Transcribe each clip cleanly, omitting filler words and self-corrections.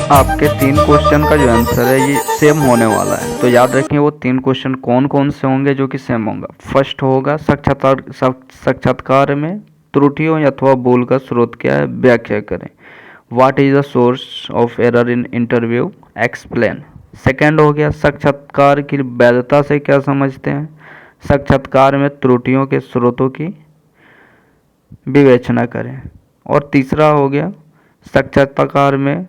आपके 3 क्वेश्चन का जो आंसर है ये सेम होने वाला है। तो याद रखिए वो 3 क्वेश्चन कौन कौन से होंगे जो कि सेम होगा। फर्स्ट होगा साक्षात्कार में त्रुटियों अथवा भूल का स्रोत क्या है, व्याख्या करें। What is the source of error in interview, explain. Second हो गया साक्षात्कार की वैधता से क्या समझते हैं, साक्षात्कार में त्रुटियों के स्रोतों की विवेचना करें। और तीसरा हो गया साक्षात्कार में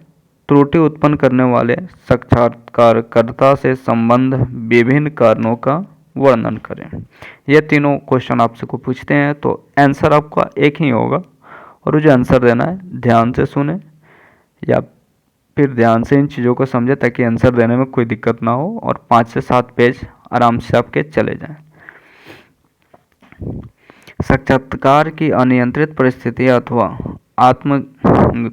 त्रुटि उत्पन्न करने वाले साक्षात्कारकर्ता से संबंध विभिन्न कारणों का वर्णन करें। ये तीनों क्वेश्चन आपसे को पूछते हैं तो आंसर आपका एक ही होगा और जो आंसर देना है ध्यान से सुने या फिर ध्यान से इन चीज़ों को समझे ताकि आंसर देने में कोई दिक्कत ना हो और 5 से 7 पेज आराम से आपके चले जाएं। साक्षात्कार की अनियंत्रित परिस्थिति अथवा आत्मगतता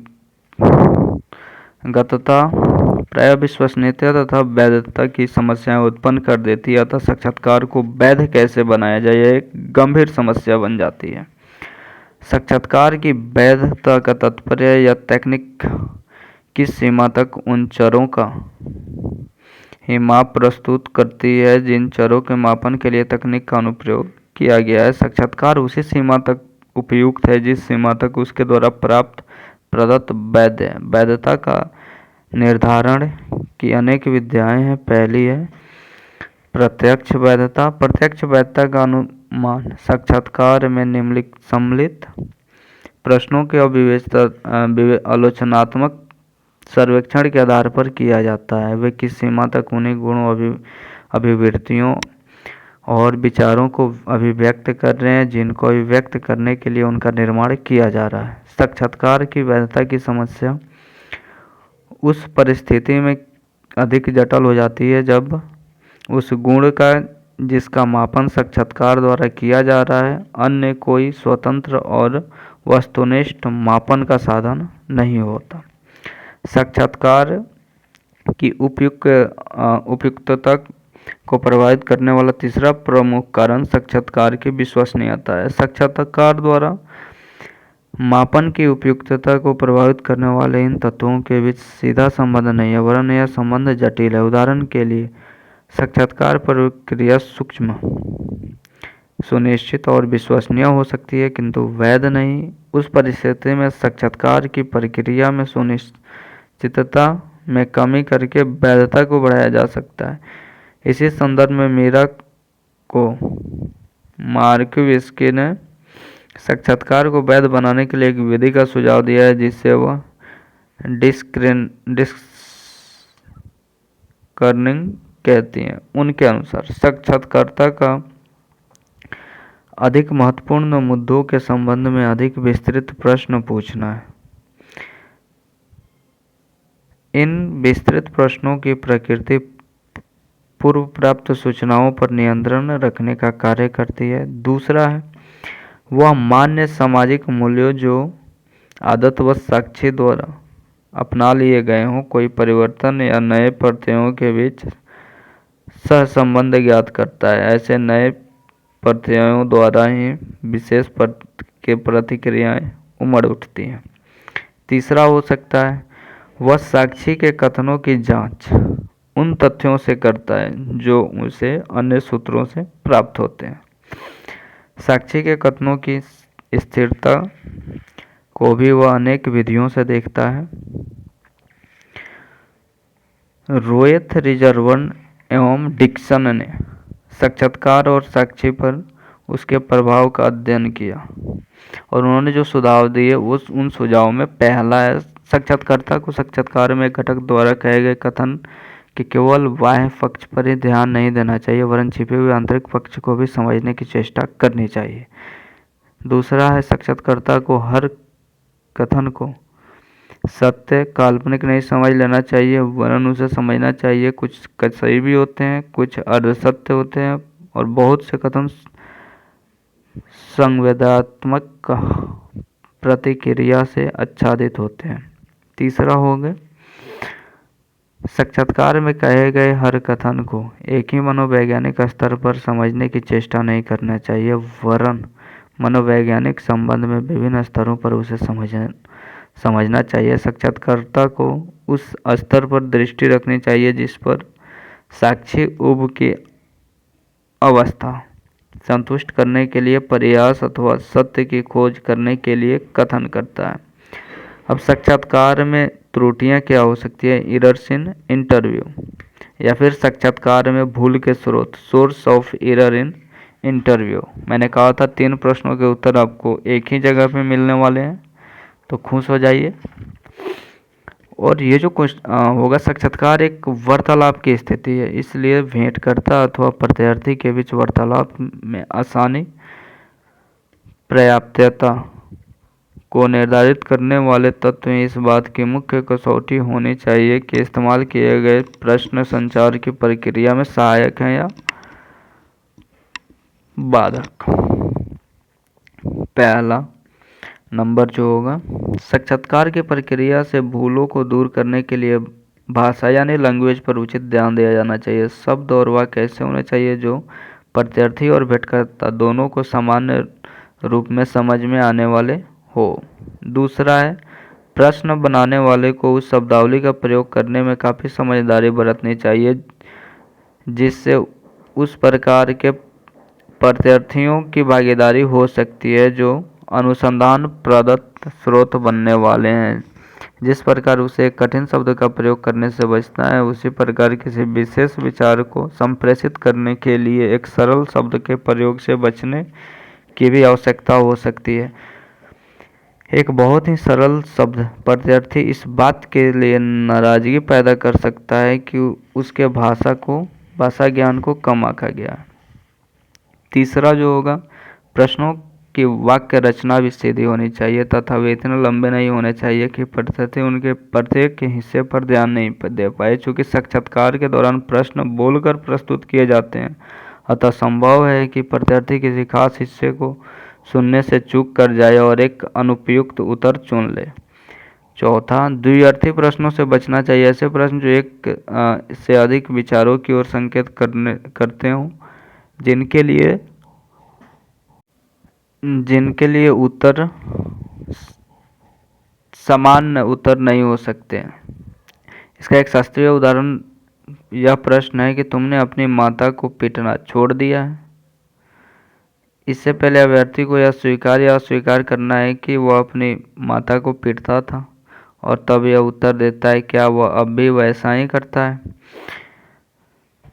प्राय विश्वसनीयता तथा वैधता की समस्याएं उत्पन्न कर देती है, अतः साक्षात्कार को वैध कैसे बनाया जाए यह एक गंभीर समस्या बन जाती है। साक्षात्कार की वैधता का तात्पर्य या तकनीक किस सीमा तक उन चरों का ही माप प्रस्तुत करती है जिन चरों के मापन के लिए तकनीक का अनुप्रयोग किया गया है। साक्षात्कार उसी सीमा तक उपयुक्त है जिस सीमा तक उसके द्वारा प्राप्त प्रदत्त वैधता का निर्धारण की अनेक विधियां हैं। पहली है प्रत्यक्ष वैधता। प्रत्यक्ष वैधता का अनुमान साक्षात्कार में निम्नलिखित सम्मिलित प्रश्नों के आलोचनात्मक सर्वेक्षण के आधार पर किया जाता है। वे किस सीमा तक उन्हीं गुणों, अभिवृत्तियों और विचारों को अभिव्यक्त कर रहे हैं जिनको अभिव्यक्त करने के लिए उनका निर्माण किया जा रहा है। साक्षात्कार की वैधता की समस्या उस परिस्थिति में अधिक जटिल हो जाती है जब उस गुण का जिसका मापन साक्षात्कार द्वारा किया जा रहा है अन्य कोई स्वतंत्र और वस्तुनिष्ठ मापन का साधन नहीं होता। साक्षात्कार की उपयुक्तता को प्रभावित करने वाला तीसरा प्रमुख कारण साक्षात्कार की विश्वसनीयता है। साक्षात्कार द्वारा मापन की उपयुक्तता को प्रभावित करने वाले इन तत्वों के बीच सीधा संबंध नहीं है वरन यह संबंध जटिल है। उदाहरण के लिए साक्षात्कार प्रक्रिया सूक्ष्म, सुनिश्चित और विश्वसनीय हो सकती है किंतु वैध नहीं। उस परिस्थिति में साक्षात्कार की प्रक्रिया में सुनिश्चितता में कमी करके वैधता को बढ़ाया जा सकता है। इसी संदर्भ में मीरा को मार्कविस्की ने साक्षात्कार को वैध बनाने के लिए एक विधि का सुझाव दिया है जिसे वह डिस्कर्निंग कहती हैं। उनके अनुसार साक्षात्कारता का अधिक महत्वपूर्ण मुद्दों के संबंध में अधिक विस्तृत प्रश्न पूछना है। इन विस्तृत प्रश्नों की प्रकृति पूर्व प्राप्त सूचनाओं पर नियंत्रण रखने का कार्य करती है। दूसरा है वह मान्य सामाजिक मूल्यों जो आदतवश साक्षी द्वारा अपना लिए गए हों, कोई परिवर्तन या नए प्रत्ययों के बीच सहसंबंध ज्ञात करता है। ऐसे नए प्रत्ययों द्वारा ही विशेष के प्रतिक्रियाएं उमड़ उठती हैं। तीसरा हो सकता है वह साक्षी के कथनों की जांच उन तथ्यों से करता है जो उसे अन्य सूत्रों से प्राप्त होते हैं। साक्षी के कथनों की स्थिरता को भी वह अनेक विधियों से देखता है। रोएथ, रिजर्वन एवं डिक्सन ने साक्षात्कार और साक्षी पर उसके प्रभाव का अध्ययन किया और उन्होंने जो सुझाव दिए उन सुझावों में पहला है साक्षात्कारता को साक्षात्कार में घटक द्वारा कहे गए कथन कि केवल बाह्य पक्ष पर ही ध्यान नहीं देना चाहिए वरन छिपे हुए आंतरिक पक्ष को भी समझने की चेष्टा करनी चाहिए। दूसरा है साक्षात्कारता को हर कथन को सत्य काल्पनिक नहीं समझ लेना चाहिए वरन उसे समझना चाहिए कुछ सही भी होते हैं, कुछ अर्धसत्य होते हैं और बहुत से कथन संवेदनात्मक प्रतिक्रिया से आच्छादित होते हैं। तीसरा हो गया साक्षात्कार में कहे गए हर कथन को एक ही मनोवैज्ञानिक स्तर पर समझने की चेष्टा नहीं करना चाहिए वरन मनोवैज्ञानिक संबंध में विभिन्न स्तरों पर उसे समझना चाहिए। साक्षात्कारता को उस स्तर पर दृष्टि रखनी चाहिए जिस पर साक्षी ऊब की अवस्था संतुष्ट करने के लिए प्रयास अथवा सत्य की खोज करने के लिए कथन करता है। अब साक्षात्कार में त्रुटियां क्या हो सकती है? एरर्स इन इंटरव्यू, या फिर साक्षात्कार में भूल के स्रोत, source of error in interview. मैंने कहा था 3 प्रश्नों के उत्तर आपको एक ही जगह पे मिलने वाले हैं, तो खुश हो जाइए। और ये जो होगा, साक्षात्कार एक वार्तालाप की स्थिति है, इसलिए भेंटकर्ता अथवा प्रत्यार्थी के बीच वार्तालाप में आसानी, पर्याप्तता को निर्धारित करने वाले तत्व इस बात की मुख्य कसौटी होनी चाहिए कि इस्तेमाल किए गए प्रश्न संचार की प्रक्रिया में सहायक हैं या बाधक। पहला नंबर जो होगा, साक्षात्कार की प्रक्रिया से भूलों को दूर करने के लिए भाषा यानी लैंग्वेज पर उचित ध्यान दिया जाना चाहिए। शब्द और वाक्य ऐसे होने चाहिए जो प्रत्यार्थी और भेंटकर्ता दोनों को सामान्य रूप में समझ में आने वाले हो। दूसरा है, प्रश्न बनाने वाले को उस शब्दावली का प्रयोग करने में काफ़ी समझदारी बरतनी चाहिए जिससे उस प्रकार के प्रत्यार्थियों की भागीदारी हो सकती है जो अनुसंधान प्रदत्त स्रोत बनने वाले हैं। जिस प्रकार उसे एक कठिन शब्द का प्रयोग करने से बचना है, उसी प्रकार किसी विशेष विचार को संप्रेषित करने के लिए एक सरल शब्द के प्रयोग से बचने की भी आवश्यकता हो सकती है। एक बहुत ही सरल शब्द प्रत्यार्थी इस बात के लिए नाराजगी पैदा कर सकता है कि उसके भाषा ज्ञान को कम आंका गया। तीसरा जो होगा, प्रश्नों की वाक्य रचना भी सीधी होनी चाहिए तथा वे इतने लंबे नहीं होने चाहिए कि प्रत्यार्थी उनके प्रत्येक के हिस्से पर ध्यान नहीं दे पाए। चूँकि साक्षात्कार के दौरान प्रश्न बोलकर प्रस्तुत किए जाते हैं, अतः संभव है कि प्रत्यार्थी किसी खास हिस्से को सुनने से चूक कर जाए और एक अनुपयुक्त उत्तर चुन ले। चौथा, द्विअर्थी प्रश्नों से बचना चाहिए। ऐसे प्रश्न जो एक से अधिक विचारों की ओर संकेत करते हों, जिनके लिए उत्तर सामान्य उत्तर नहीं हो सकते। इसका एक शास्त्रीय उदाहरण यह प्रश्न है कि तुमने अपनी माता को पीटना छोड़ दिया है। इससे पहले अभ्यर्थी को यह स्वीकार या अस्वीकार करना है कि वह अपनी माता को पीटता था, और तब यह उत्तर देता है क्या वह अब भी वैसा ही करता है।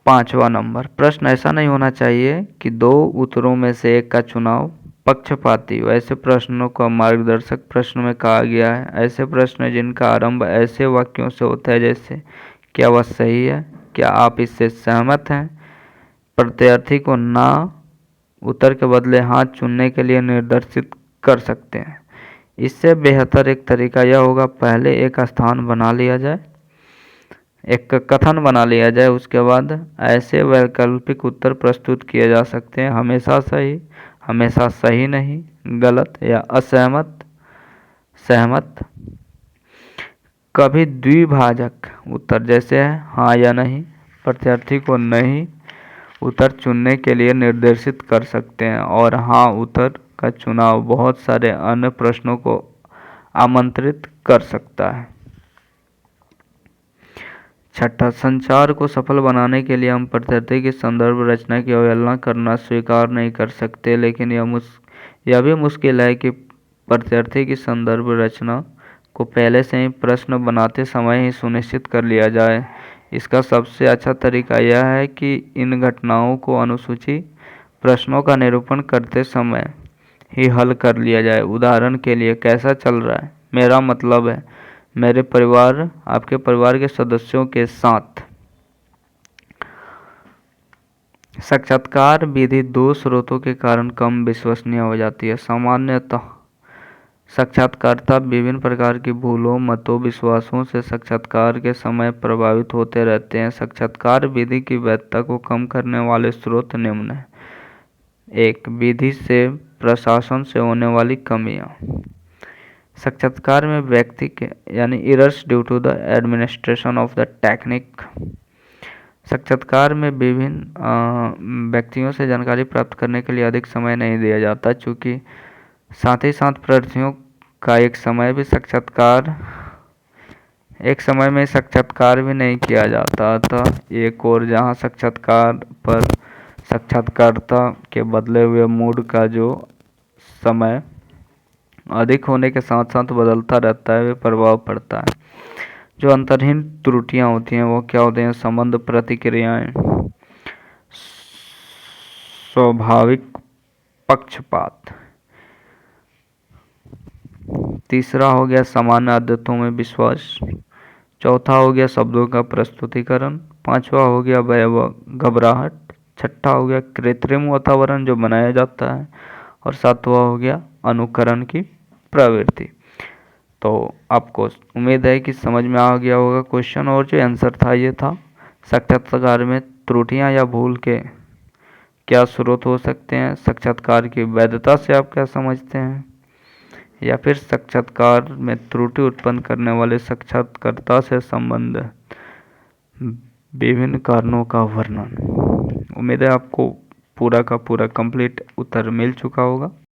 5वां नंबर, प्रश्न ऐसा नहीं होना चाहिए कि 2 उत्तरों में से एक का चुनाव पक्षपाती। वैसे प्रश्नों को मार्गदर्शक प्रश्न में कहा गया है। ऐसे प्रश्न जिनका आरंभ ऐसे वाक्यों से होता है जैसे क्या वह सही है, क्या आप इससे सहमत हैं, प्रत्यार्थी को ना उत्तर के बदले हाँ चुनने के लिए निर्देशित कर सकते हैं। इससे बेहतर एक तरीका यह होगा, पहले एक स्थान बना लिया जाए, एक कथन बना लिया जाए, उसके बाद ऐसे वैकल्पिक उत्तर प्रस्तुत किए जा सकते हैं, हमेशा सही, हमेशा सही नहीं, गलत या असहमत, सहमत। कभी द्विभाजक उत्तर जैसे है हाँ या नहीं, प्रत्यार्थी को नहीं उत्तर चुनने के लिए निर्देशित कर सकते हैं, और हाँ उत्तर का चुनाव बहुत सारे अन्य प्रश्नों को आमंत्रित कर सकता है। छठा, संचार को सफल बनाने के लिए हम प्रत्यार्थी की संदर्भ रचना की अवहेलना करना स्वीकार नहीं कर सकते, लेकिन यह भी मुश्किल है कि प्रत्यार्थी की संदर्भ रचना को पहले से ही प्रश्न बनाते समय ही सुनिश्चित कर लिया जाए। इसका सबसे अच्छा तरीका यह है कि इन घटनाओं को अनुसूची प्रश्नों का निरूपण करते समय ही हल कर लिया जाए। उदाहरण के लिए, कैसा चल रहा है, मेरा मतलब है मेरे परिवार, आपके परिवार के सदस्यों के साथ। साक्षात्कार विधि 2 स्रोतों के कारण कम विश्वसनीय हो जाती है। सामान्यतः साक्षात्कारकर्ता विभिन्न प्रकार की भूलों, मतों, विश्वासों से साक्षात्कार के समय प्रभावित होते रहते हैं। साक्षात्कार विधि की वैधता को कम करने वाले स्रोत निम्न हैं। 1. विधि से प्रशासन से होने वाली कमियां। साक्षात्कार में व्यक्ति के यानी errors due to the administration of the technique. साक्षात्कार में विभिन्न व्यक्तियों से जानकारी प्राप्त करने के लिए अधिक समय नहीं दिया जाता, चूँकि साथ ही साथ प्रार्थियों का एक समय भी साक्षात्कार एक समय में साक्षात्कार भी नहीं किया जाता था। एक और जहां साक्षात्कार पर साक्षात्कारकर्ता के बदले हुए मूड का जो समय अधिक होने के साथ साथ बदलता रहता है, वे प्रभाव पड़ता है। जो अंतर्निहित त्रुटियां होती हैं वो क्या होती हैं? संबंध प्रतिक्रियाएं, स्वाभाविक पक्षपात। तीसरा हो गया सामान्य आदतों में विश्वास। चौथा हो गया शब्दों का प्रस्तुतिकरण। पांचवा हो गया भय व घबराहट। छठा हो गया कृत्रिम वातावरण जो बनाया जाता है। और सातवां हो गया अनुकरण की प्रवृत्ति। तो आपको उम्मीद है कि समझ में आ गया होगा क्वेश्चन। और जो आंसर था ये था, साक्षात्कार में त्रुटियां या भूल के क्या स्रोत हो सकते हैं, साक्षात्कार की वैधता से आप क्या समझते हैं, या फिर साक्षात्कार में त्रुटि उत्पन्न करने वाले साक्षात्कारकर्ता से संबंध विभिन्न कारणों का वर्णन। उम्मीद है आपको पूरा का पूरा कंप्लीट उत्तर मिल चुका होगा।